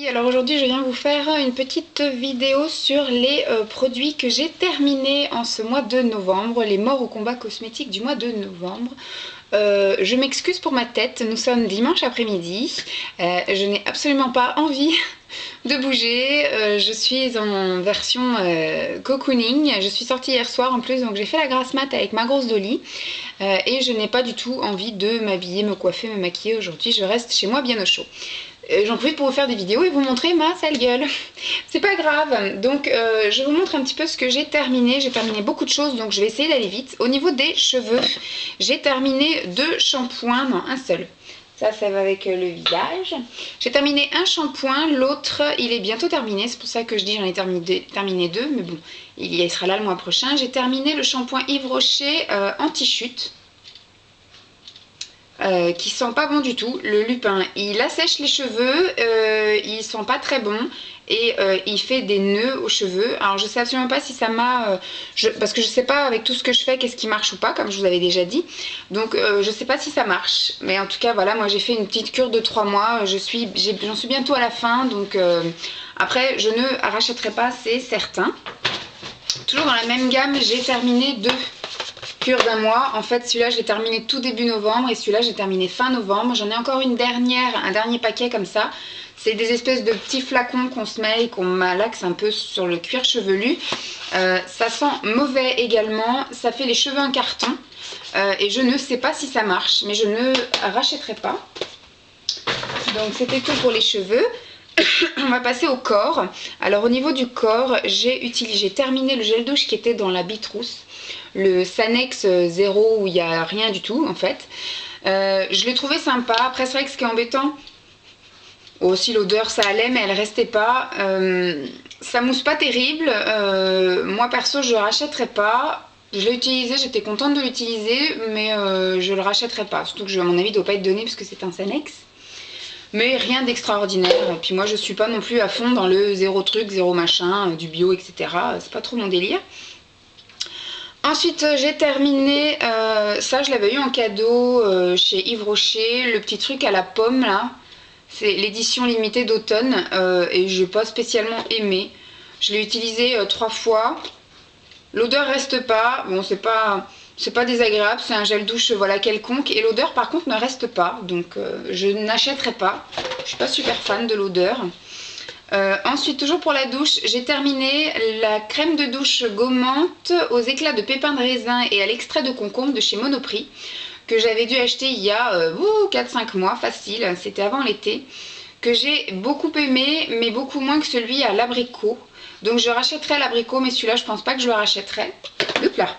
Alors aujourd'hui je viens vous faire une petite vidéo sur les produits que j'ai terminés en ce mois de novembre, les morts au combat cosmétique du mois de novembre. Je m'excuse pour ma tête, nous sommes dimanche après-midi, je n'ai absolument pas envie de bouger, je suis en version cocooning, je suis sortie hier soir en plus donc j'ai fait la grasse mat avec ma grosse Dolly et je n'ai pas du tout envie de m'habiller, me coiffer, me maquiller aujourd'hui, je reste chez moi bien au chaud. J'en profite pour vous faire des vidéos et vous montrer ma sale gueule. C'est pas grave. Donc je vous montre un petit peu ce que j'ai terminé. J'ai terminé beaucoup de choses donc je vais essayer d'aller vite. Au niveau des cheveux, j'ai terminé 2 shampoings, non un seul. Ça va avec le visage. J'ai terminé un shampoing, l'autre il est bientôt terminé. C'est pour ça que je dis j'en ai terminé 2, mais bon, il sera là le mois prochain. J'ai terminé le shampoing Yves Rocher anti-chute. Qui sent pas bon du tout. Le lupin il assèche les cheveux, il sent pas très bon et il fait des nœuds aux cheveux. Alors je sais absolument pas si ça m'a parce que je sais pas avec tout ce que je fais qu'est-ce qui marche ou pas, comme je vous avais déjà dit, donc je sais pas si ça marche, mais en tout cas voilà, moi j'ai fait une petite cure de 3 mois, j'en suis bientôt à la fin, donc après je ne rachèterai pas, c'est certain. Toujours dans la même gamme, j'ai terminé 2 cure d'un mois. En fait celui-là je l'ai terminé tout début novembre et celui-là j'ai terminé fin novembre. J'en ai encore un dernier paquet comme ça. C'est des espèces de petits flacons qu'on se met et qu'on malaxe un peu sur le cuir chevelu. Ça sent mauvais également, ça fait les cheveux en carton et je ne sais pas si ça marche, mais je ne rachèterai pas. Donc c'était tout pour les cheveux. On va passer au corps. Alors au niveau du corps, j'ai terminé le gel douche qui était dans la Bitrousse, le Sanex 0 où il n'y a rien du tout en fait. Je l'ai trouvé sympa. Après c'est vrai que ce qui est embêtant, aussi l'odeur ça allait mais elle restait pas. Ça mousse pas terrible. Moi perso je le rachèterai pas. Je l'ai utilisé, j'étais contente de l'utiliser, mais je le rachèterai pas. Surtout que à mon avis il ne doit pas être donné parce que c'est un Sanex. Mais rien d'extraordinaire. Et puis moi je suis pas non plus à fond dans le zéro truc, zéro machin, du bio, etc. C'est pas trop mon délire. Ensuite j'ai terminé, ça je l'avais eu en cadeau chez Yves Rocher, le petit truc à la pomme là. C'est l'édition limitée d'automne et je n'ai pas spécialement aimé. Je l'ai utilisé 3 fois. L'odeur reste pas, bon c'est pas désagréable, c'est un gel douche voilà quelconque et l'odeur par contre ne reste pas, donc je n'achèterai pas. Je suis pas super fan de l'odeur. Ensuite toujours pour la douche, j'ai terminé la crème de douche gommante aux éclats de pépins de raisin et à l'extrait de concombre de chez Monoprix, que j'avais dû acheter il y a 4-5 mois facile, c'était avant l'été, que j'ai beaucoup aimé mais beaucoup moins que celui à l'abricot. Donc je rachèterai l'abricot, mais celui-là je pense pas que je le rachèterai. Hop là.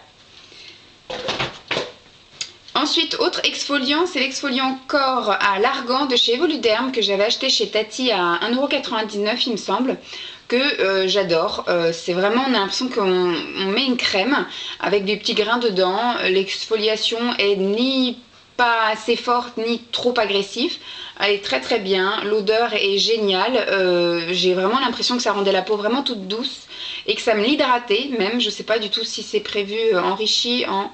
Ensuite, autre exfoliant, c'est l'exfoliant corps à l'argan de chez Evoluderm que j'avais acheté chez Tati à 1,99 € il me semble, que j'adore. C'est vraiment, on a l'impression qu'on met une crème avec des petits grains dedans. L'exfoliation est ni pas assez forte ni trop agressive. Elle est très très bien, l'odeur est géniale, j'ai vraiment l'impression que ça rendait la peau vraiment toute douce et que ça me l'hydratait même. Je sais pas du tout si c'est prévu enrichi en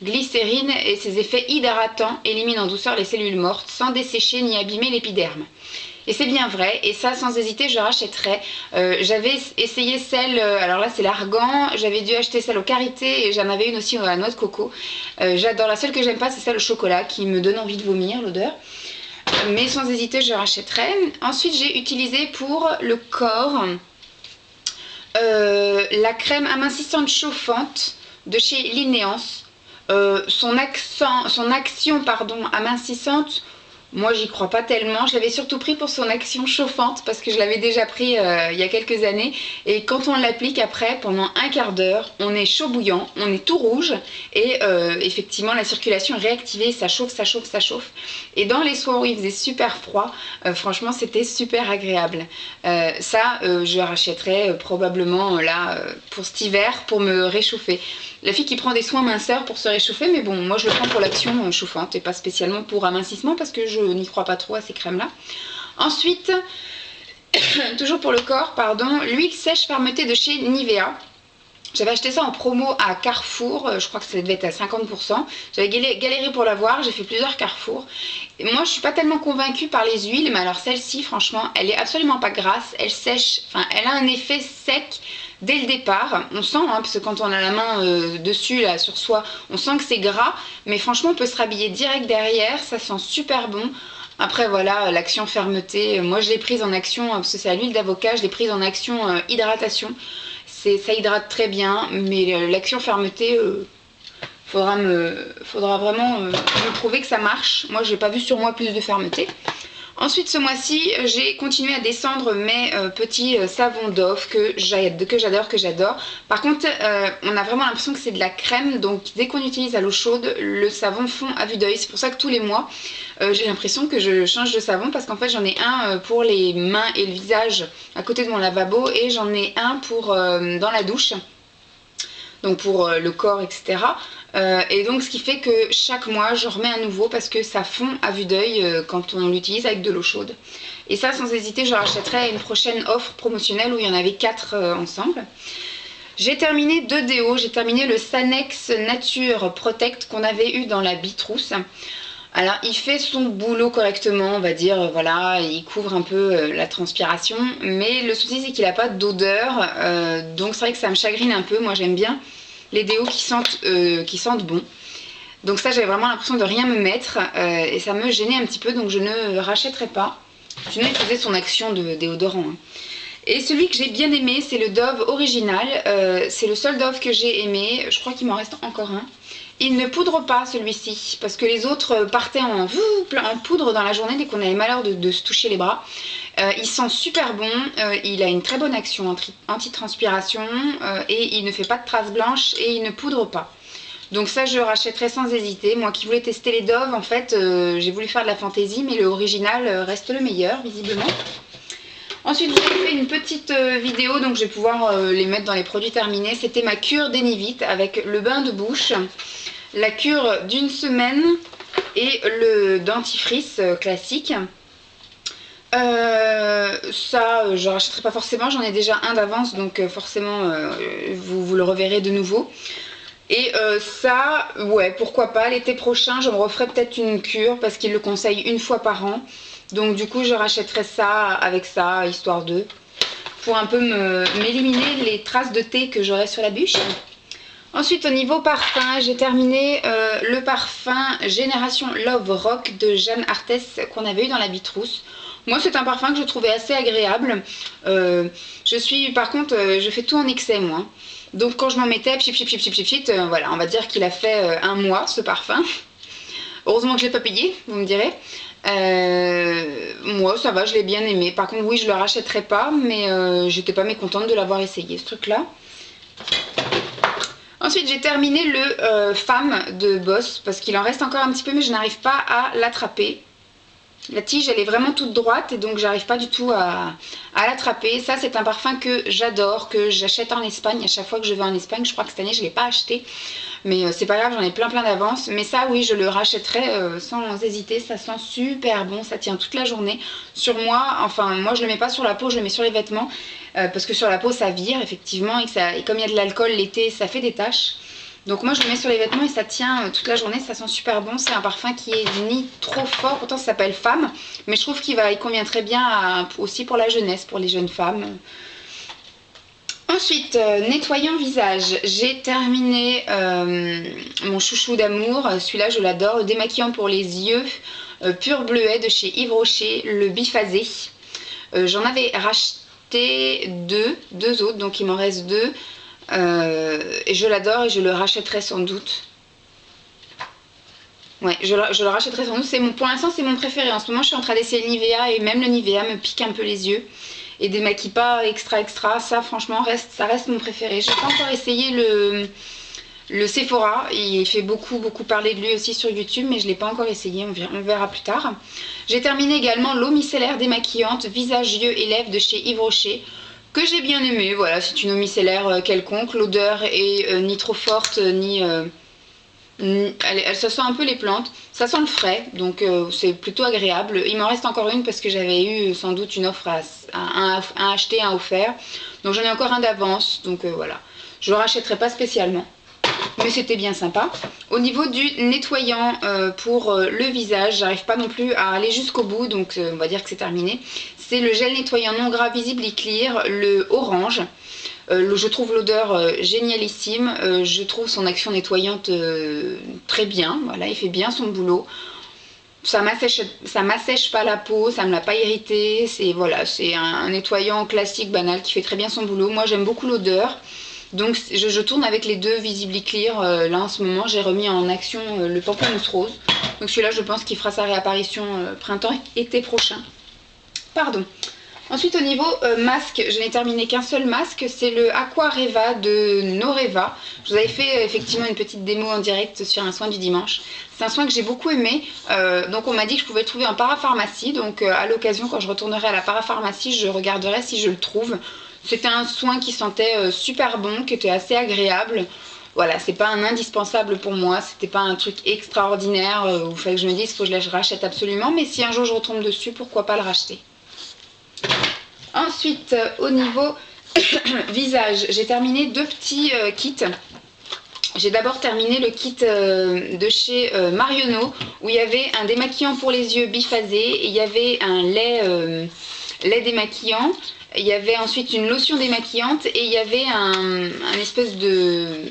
glycérine et ses effets hydratants éliminent en douceur les cellules mortes sans dessécher ni abîmer l'épiderme. Et c'est bien vrai, et ça sans hésiter je rachèterai. J'avais essayé celle, alors là c'est l'argan, j'avais dû acheter celle au karité et j'en avais une aussi à la noix de coco. J'adore, la seule que j'aime pas c'est celle au chocolat qui me donne envie de vomir l'odeur. Mais sans hésiter je rachèterai. Ensuite j'ai utilisé pour le corps la crème amincissante chauffante de chez Linéance. Son action amincissante, moi j'y crois pas tellement. Je l'avais surtout pris pour son action chauffante parce que je l'avais déjà pris il y a quelques années, et quand on l'applique après pendant un quart d'heure on est chaud bouillant, on est tout rouge et effectivement la circulation est réactivée, ça chauffe, ça chauffe, ça chauffe, et dans les soirs où il faisait super froid, franchement c'était super agréable. Je rachèterai probablement là pour cet hiver pour me réchauffer. La fille qui prend des soins minceurs pour se réchauffer, mais bon moi je le prends pour l'action chauffante et pas spécialement pour amincissement parce que je n'y crois pas trop à ces crèmes là. Ensuite toujours pour le corps, pardon, l'huile sèche fermentée de chez Nivea. J'avais acheté ça en promo à Carrefour, je crois que ça devait être à 50%. J'avais galéré pour l'avoir, j'ai fait plusieurs Carrefour. Et moi je suis pas tellement convaincue par les huiles, mais alors celle-ci franchement elle est absolument pas grasse, elle sèche, enfin elle a un effet sec dès le départ. On sent, hein, parce que quand on a la main dessus là sur soi, on sent que c'est gras, mais franchement on peut se rhabiller direct derrière, ça sent super bon. Après voilà, l'action fermeté, moi je l'ai prise en action, parce que c'est à l'huile d'avocat, je l'ai prise en action hydratation. Ça hydrate très bien, mais l'action fermeté, faudra vraiment me prouver que ça marche. Moi j'ai pas vu sur moi plus de fermeté. Ensuite ce mois-ci j'ai continué à descendre mes petits savons Dove que j'adore. Par contre on a vraiment l'impression que c'est de la crème, donc dès qu'on utilise à l'eau chaude le savon fond à vue d'œil. C'est pour ça que tous les mois j'ai l'impression que je change de savon, parce qu'en fait j'en ai un pour les mains et le visage à côté de mon lavabo, et j'en ai un pour dans la douche, donc pour le corps, etc. Et donc ce qui fait que chaque mois je remets un nouveau, parce que ça fond à vue d'œil quand on l'utilise avec de l'eau chaude. Et ça sans hésiter je rachèterai à une prochaine offre promotionnelle où il y en avait 4 ensemble. J'ai terminé 2 déos, j'ai terminé le Sanex Nature Protect qu'on avait eu dans la Bitrousse. Alors il fait son boulot correctement, on va dire, voilà, il couvre un peu la transpiration, mais le souci c'est qu'il n'a pas d'odeur, donc c'est vrai que ça me chagrine un peu. Moi j'aime bien les déos qui sentent bon. Donc ça j'avais vraiment l'impression de rien me mettre, et ça me gênait un petit peu, donc je ne rachèterai pas. Sinon il faisait son action de déodorant, hein. Et celui que j'ai bien aimé, c'est le Dove original, c'est le seul Dove que j'ai aimé, je crois qu'il m'en reste encore un. Il ne poudre pas celui-ci, parce que les autres partaient en poudre dans la journée dès qu'on avait malheur de se toucher les bras. Il sent super bon, il a une très bonne action anti-transpiration, et il ne fait pas de traces blanches et il ne poudre pas. Donc ça je rachèterai sans hésiter. Moi qui voulais tester les Dove, en fait j'ai voulu faire de la fantaisie, mais le original reste le meilleur visiblement. Ensuite j'ai fait une petite vidéo, donc je vais pouvoir les mettre dans les produits terminés. C'était ma cure d'Enivite avec le bain de bouche, la cure d'une semaine et le dentifrice classique. Ça je rachèterai pas forcément, j'en ai déjà un d'avance, donc forcément vous le reverrez de nouveau. Et ça, ouais, pourquoi pas, l'été prochain je me referai peut-être une cure, parce qu'il le conseille une fois par an. Donc du coup je rachèterai ça avec ça, histoire de, pour un peu m'éliminer les traces de thé que j'aurai sur la bûche. Ensuite au niveau parfum, j'ai terminé le parfum Génération Love Rock de Jeanne Arthès qu'on avait eu dans la Bitrousse. Moi c'est un parfum que je trouvais assez agréable. Par contre je fais tout en excès moi. Donc quand je m'en mettais, voilà, on va dire qu'il a fait un mois ce parfum. Heureusement que je ne l'ai pas payé, vous me direz. Moi ça va, je l'ai bien aimé. Par contre oui je le rachèterai pas, mais j'étais pas mécontente de l'avoir essayé ce truc là. Ensuite j'ai terminé le Femme de Boss, parce qu'il en reste encore un petit peu mais je n'arrive pas à l'attraper. La tige elle est vraiment toute droite et donc j'arrive pas du tout à l'attraper. Ça c'est un parfum que j'adore, que j'achète en Espagne à chaque fois que je vais en Espagne. Je crois que cette année je ne l'ai pas acheté, mais c'est pas grave, j'en ai plein d'avance. Mais ça oui je le rachèterai sans hésiter, ça sent super bon, ça tient toute la journée sur moi. Enfin moi je le mets pas sur la peau, je le mets sur les vêtements, parce que sur la peau ça vire effectivement, et comme il y a de l'alcool l'été ça fait des taches. Donc moi je le mets sur les vêtements et ça tient toute la journée, ça sent super bon. C'est un parfum qui est ni trop fort, pourtant ça s'appelle Femme, mais je trouve qu'il convient très bien aussi pour la jeunesse, pour les jeunes femmes. Ensuite, nettoyant visage, j'ai terminé mon chouchou d'amour, celui-là je l'adore, le démaquillant pour les yeux Pur Bleuet de chez Yves Rocher, le biphasé. J'en avais racheté deux autres, donc il m'en reste 2. Et je l'adore et je le rachèterai sans doute. Ouais, je le rachèterai sans doute. Pour l'instant c'est mon préféré. En ce moment je suis en train d'essayer le Nivea, et même le Nivea me pique un peu les yeux et démaquille pas extra. Ça franchement ça reste mon préféré. J'ai pas encore essayé le Sephora, il fait beaucoup parler de lui aussi sur YouTube, mais je l'ai pas encore essayé, on verra plus tard. J'ai terminé également l'eau micellaire démaquillante visage, yeux et lèvres de chez Yves Rocher, que j'ai bien aimé. Voilà, c'est une eau micellaire quelconque, l'odeur est ni trop forte ça sent un peu les plantes, ça sent le frais, donc c'est plutôt agréable. Il m'en reste encore une parce que j'avais eu sans doute une offre un acheté, un offert, donc j'en ai encore un d'avance, donc voilà. Je le rachèterai pas spécialement. Mais c'était bien sympa. Au niveau du nettoyant pour le visage, j'arrive pas non plus à aller jusqu'au bout, donc on va dire que c'est terminé. C'est le gel nettoyant non gras visible et clear, le orange. Je trouve l'odeur génialissime, je trouve son action nettoyante très bien, voilà, il fait bien son boulot. Ça m'assèche pas la peau, ça me l'a pas irrité, c'est voilà, c'est un nettoyant classique banal qui fait très bien son boulot. Moi j'aime beaucoup l'odeur. Donc je tourne avec les deux Visibly Clear. Là en ce moment j'ai remis en action le pamplemousse rose. Donc celui-là je pense qu'il fera sa réapparition printemps-été prochain. Pardon. Ensuite au niveau masque, je n'ai terminé qu'un seul masque, c'est le Aqua Reva de Noreva. Je vous avais fait effectivement une petite démo en direct sur un soin du dimanche. C'est un soin que j'ai beaucoup aimé, donc on m'a dit que je pouvais le trouver en parapharmacie, donc à l'occasion quand je retournerai à la parapharmacie je regarderai si je le trouve. C'était un soin qui sentait super bon, qui était assez agréable. Voilà, c'est pas un indispensable pour moi, c'était pas un truc extraordinaire où il fallait que je me dise qu'il faut que je le rachète absolument, mais si un jour je retombe dessus, pourquoi pas le racheter. Ensuite, au niveau visage, j'ai terminé deux petits kits. J'ai d'abord terminé le kit de chez Marionneau, où il y avait un démaquillant pour les yeux biphasé, et il y avait un lait démaquillant. Il y avait ensuite une lotion démaquillante et il y avait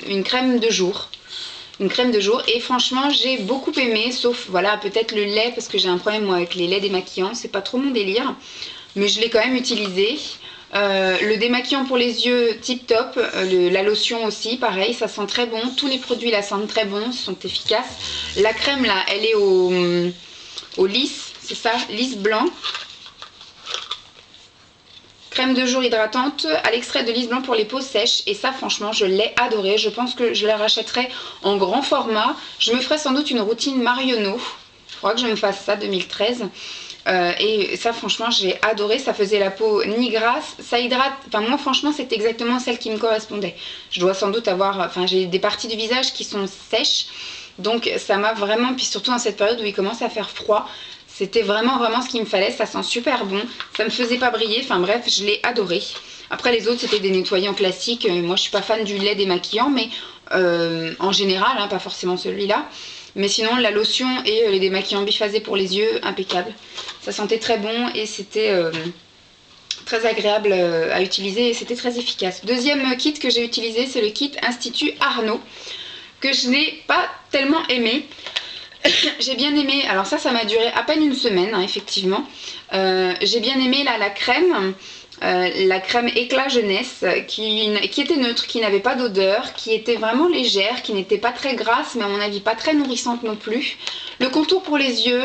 une crème de jour. Une crème de jour et franchement j'ai beaucoup aimé, sauf voilà peut-être le lait parce que j'ai un problème moi avec les laits démaquillants, c'est pas trop mon délire, mais je l'ai quand même utilisé. Le démaquillant pour les yeux tip top, la lotion aussi pareil, ça sent très bon, tous les produits la sentent très bon, sont efficaces. La crème là elle est au lisse, c'est ça, lisse blanc. Crème de jour hydratante à l'extrait de lisse blanc pour les peaux sèches. Et ça franchement je l'ai adoré. Je pense que je la rachèterai en grand format. Je me ferai sans doute une routine Marionneau. Il faudra que je me fasse ça 2013. Et ça franchement j'ai adoré. Ça faisait la peau ni grasse. Ça hydrate. Enfin moi franchement c'est exactement celle qui me correspondait. Je dois sans doute avoir... Enfin j'ai des parties du visage qui sont sèches. Donc ça m'a vraiment... Puis surtout en cette période où il commence à faire froid... C'était vraiment ce qu'il me fallait, ça sent super bon, ça me faisait pas briller, enfin bref, je l'ai adoré. Après les autres c'était des nettoyants classiques, moi je suis pas fan du lait démaquillant, mais en général, hein, pas forcément celui-là. Mais sinon la lotion et les démaquillants biphasés pour les yeux, impeccable. Ça sentait très bon et c'était très agréable à utiliser et c'était très efficace. Deuxième kit que j'ai utilisé, c'est le kit Institut Arnaud, que je n'ai pas tellement aimé. J'ai bien aimé, alors ça m'a duré à peine une semaine, hein, effectivement. J'ai bien aimé là, la crème éclat jeunesse qui était neutre, qui n'avait pas d'odeur, qui était vraiment légère, qui n'était pas très grasse, mais à mon avis pas très nourrissante non plus. Le contour pour les yeux,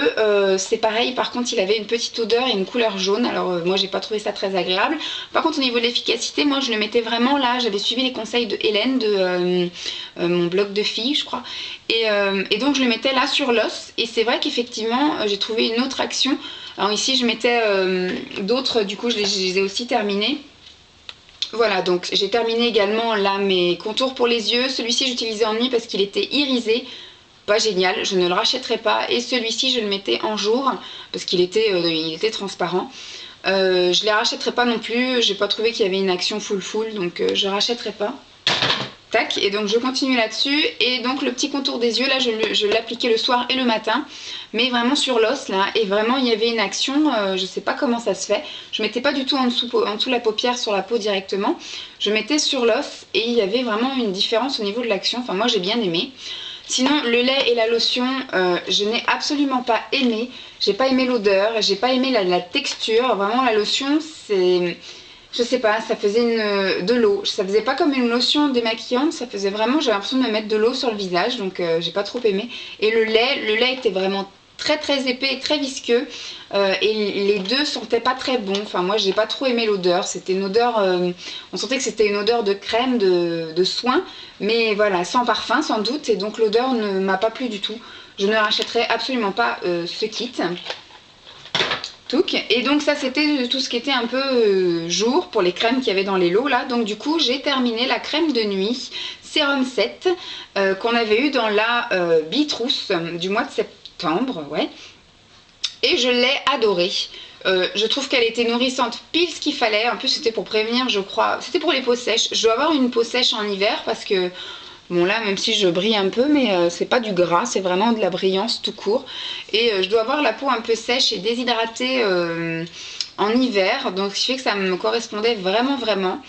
c'est pareil, par contre il avait une petite odeur et une couleur jaune, alors moi j'ai pas trouvé ça très agréable. Par contre au niveau de l'efficacité, moi je le mettais vraiment là, j'avais suivi les conseils de Hélène de mon blog de filles je crois, et donc je le mettais là sur l'os, et c'est vrai qu'effectivement j'ai trouvé une autre action. Alors ici je mettais d'autres, du coup je les ai aussi terminés. Voilà, donc j'ai terminé également là mes contours pour les yeux. Celui-ci j'utilisais en nuit parce qu'il était irisé. Pas génial, je ne le rachèterai pas. Et celui-ci je le mettais en jour parce qu'il était, il était transparent. Je ne les rachèterai pas non plus, j'ai pas trouvé qu'il y avait une action full, donc je ne rachèterai pas. Tac, et donc je continue là-dessus. Et donc le petit contour des yeux, là je l'appliquais le soir et le matin, mais vraiment sur l'os là, et vraiment il y avait une action, je sais pas comment ça se fait. Je mettais pas du tout en dessous de la paupière sur la peau directement, je mettais sur l'os et il y avait vraiment une différence au niveau de l'action. Enfin moi j'ai bien aimé. Sinon le lait et la lotion, je n'ai absolument pas aimé. J'ai pas aimé l'odeur, j'ai pas aimé la texture. Vraiment la lotion c'est... Je sais pas, ça faisait de l'eau. Ça faisait pas comme une lotion démaquillante, ça faisait vraiment, j'avais l'impression de me mettre de l'eau sur le visage, donc j'ai pas trop aimé. Et le lait était vraiment très épais et très visqueux, et les deux sentaient pas très bon. Enfin moi j'ai pas trop aimé l'odeur, c'était une odeur, on sentait que c'était une odeur de crème, de soin, mais voilà, sans parfum sans doute, et donc l'odeur ne m'a pas plu du tout. Je ne rachèterai absolument pas ce kit. Et donc ça c'était tout ce qui était un peu jour pour les crèmes qu'il y avait dans les lots là. Donc du coup j'ai terminé la crème de nuit Sérum 7 qu'on avait eu dans la Bitrousse du mois de septembre, ouais. Et je l'ai adorée. Je trouve qu'elle était nourrissante pile ce qu'il fallait. En plus, c'était pour prévenir, je crois. C'était pour les peaux sèches. Je dois avoir une peau sèche en hiver parce que, bon là, même si je brille un peu, mais c'est pas du gras, c'est vraiment de la brillance tout court. Et je dois avoir la peau un peu sèche et déshydratée en hiver. Donc, ce qui fait que ça me correspondait vraiment, vraiment.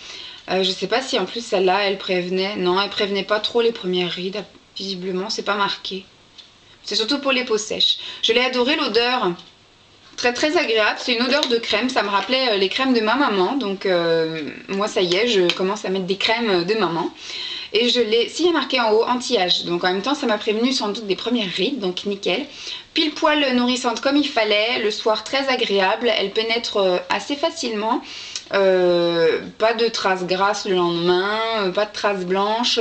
Je sais pas si en plus celle-là, elle prévenait. Non, elle prévenait pas trop les premières rides. Visiblement, c'est pas marqué. C'est surtout pour les peaux sèches. Je l'ai adoré, l'odeur. Très très agréable, c'est une odeur de crème, ça me rappelait les crèmes de ma maman, donc moi ça y est, je commence à mettre des crèmes de maman. Et je l'ai, s'il y a marqué en haut anti-âge, donc en même temps ça m'a prévenu sans doute des premières rides, donc nickel. Pile poil nourrissante comme il fallait, le soir très agréable, elle pénètre assez facilement. Pas de traces grasses le lendemain, pas de traces blanches,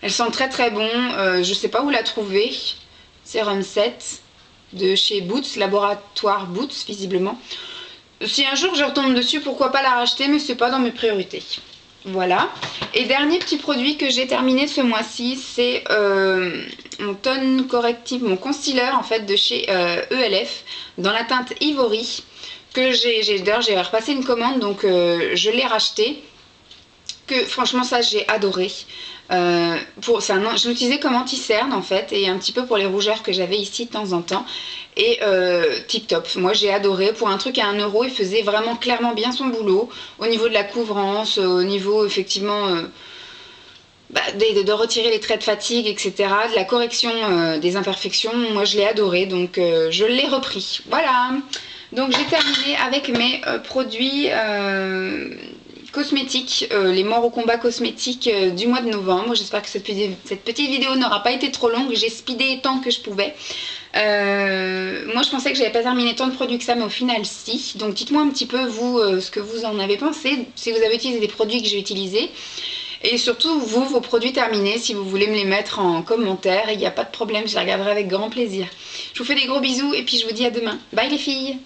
elle sent très très bon, je sais pas où la trouver, Sérum 7 de chez Boots, laboratoire Boots visiblement. Si un jour je retombe dessus, pourquoi pas la racheter, mais c'est pas dans mes priorités. Voilà. Et dernier petit produit que j'ai terminé ce mois-ci, c'est mon tone correctif, mon concealer en fait de chez ELF dans la teinte Ivory que d'ailleurs j'ai repassé une commande donc je l'ai racheté. Que franchement ça j'ai adoré. Je l'utilisais comme anti-cerne en fait et un petit peu pour les rougeurs que j'avais ici de temps en temps et tip top, moi j'ai adoré. Pour un truc à 1 € il faisait vraiment clairement bien son boulot au niveau de la couvrance, au niveau effectivement de retirer les traits de fatigue, etc., de la correction des imperfections. Moi je l'ai adoré donc je l'ai repris, voilà. Donc j'ai terminé avec mes produits cosmétiques, les morts au combat cosmétiques du mois de novembre. J'espère que cette petite vidéo n'aura pas été trop longue, j'ai speedé tant que je pouvais. Moi je pensais que j'avais pas terminé tant de produits que ça, mais au final si. Donc dites-moi un petit peu vous ce que vous en avez pensé, si vous avez utilisé des produits que j'ai utilisés. Et surtout vous, vos produits terminés, si vous voulez me les mettre en commentaire, il n'y a pas de problème, je les regarderai avec grand plaisir. Je vous fais des gros bisous et puis je vous dis à demain. Bye les filles!